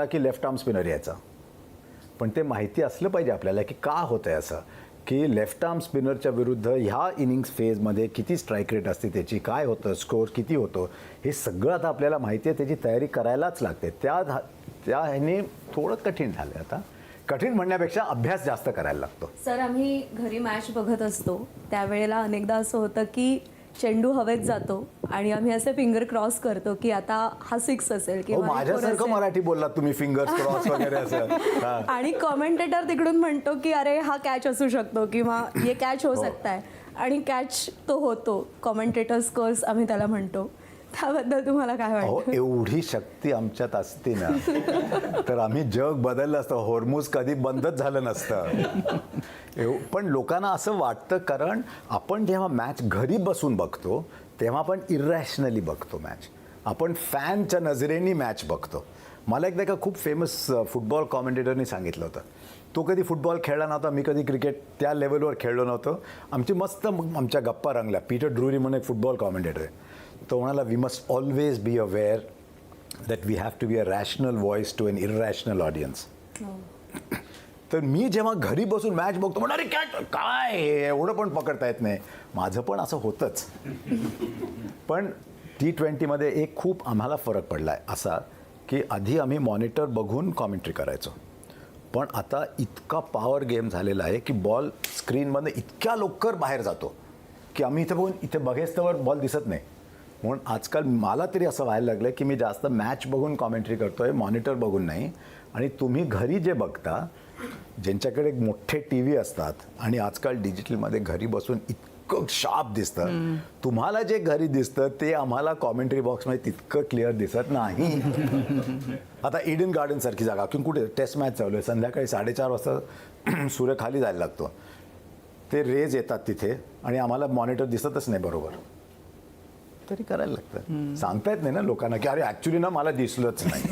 की left arm spinner यायचा, पण ते माहिती असलं पाहिजे आपल्याला की का होतं आहे असं, की लेफ्ट आर्म स्पिनरच्या विरुद्ध ह्या इनिंग्स फेजमध्ये किती स्ट्राईक रेट असते, त्याची काय होतं, स्कोअर किती होतो, हे सगळं आता आपल्याला माहिती आहे. त्याची तयारी करायलाच लागते. त्या ह्याने थोडं कठीण झालं. आता कठीण म्हणण्यापेक्षा अभ्यास जास्त करायला लागतो. सर, आम्ही घरी मॅच बघत असतो त्यावेळेला अनेकदा असं होतं की चेंडू हवेत जातो आणि आम्ही असे फिंगर क्रॉस करतो की आता हा 6 असेल किंवा माझ्यासारखं मराठी बोललात तुम्ही, फिंगर्स क्रॉस वगैरे असं. आणि कॉमेंटेटर तिकडून म्हणतो की अरे हा कॅच असू शकतो किंवा ये कॅच हो सकता है, आणि कॅच तो होतो. कॉमेंटेटर्स कर्स आम्ही त्याला म्हणतो. त्याबद्दल तुम्हाला काय वाटतं? एवढी शक्ती आमच्यात असते ना तर आम्ही जग बदललं असतं. होर्मुझ कधी बंदच झालं नसतं. पण लोकांना असं वाटतं, कारण आपण जेव्हा मॅच घरी बसून बघतो तेव्हा आपण इरॅशनली बघतो मॅच. आपण फॅनच्या नजरेने मॅच बघतो. मला एकदा एका खूप फेमस फुटबॉल कॉमेंटेटरनी सांगितलं होतं. तो कधी फुटबॉल खेळला नव्हता, मी कधी क्रिकेट त्या लेवलवर खेळलो नव्हतो. आमची मस्त आमच्या गप्पा रंगल्या. पीटर ड्रुरी म्हणून एक फुटबॉल कॉमेंटेटर आहे. तो म्हणाला, we must always be aware that we have to be a rational voice to an irrational audience. तर मी जेव्हा घरी बसून मॅच बघतो म्हणा, अरे काय एवढं पण पकडता येत नाही. माझं पण असं होतंच. पण T20मध्ये एक खूप आम्हाला फरक पडला आहे असा, की आधी आम्ही मॉनिटर बघून कॉमेंट्री करायचो, पण आता इतका पॉवर गेम झालेला आहे की बॉल स्क्रीनमध्ये इतक्या लवकर बाहेर जातो की आम्ही इथे बघेस्तवर बॉल दिसत नाही. म्हणून आजकाल मला तरी असं व्हायला लागलं की मी जास्त मॅच बघून कॉमेंट्री करतो आहे, मॉनिटर बघून नाही. आणि तुम्ही घरी जे बघता, ज्यांच्याकडे मोठे टी व्ही असतात आणि आजकाल डिजिटलमध्ये घरी बसून इतकं शार्प दिसतं, तुम्हाला जे घरी दिसतं ते आम्हाला कॉमेंट्री बॉक्समध्ये तितकं क्लिअर दिसत नाही. आता ईडन गार्डनसारखी जागा किंवा कुठे टेस्ट मॅच चालू आहे, संध्याकाळी 4:30 वाजता सूर्य खाली जायला लागतो, ते रेज येतात तिथे आणि आम्हाला मॉनिटर दिसतच नाही बरोबर. तरी करायला लागतं. सांगता येत नाही ना लोकांना की अरे ॲक्च्युली ना मला दिसलंच नाही.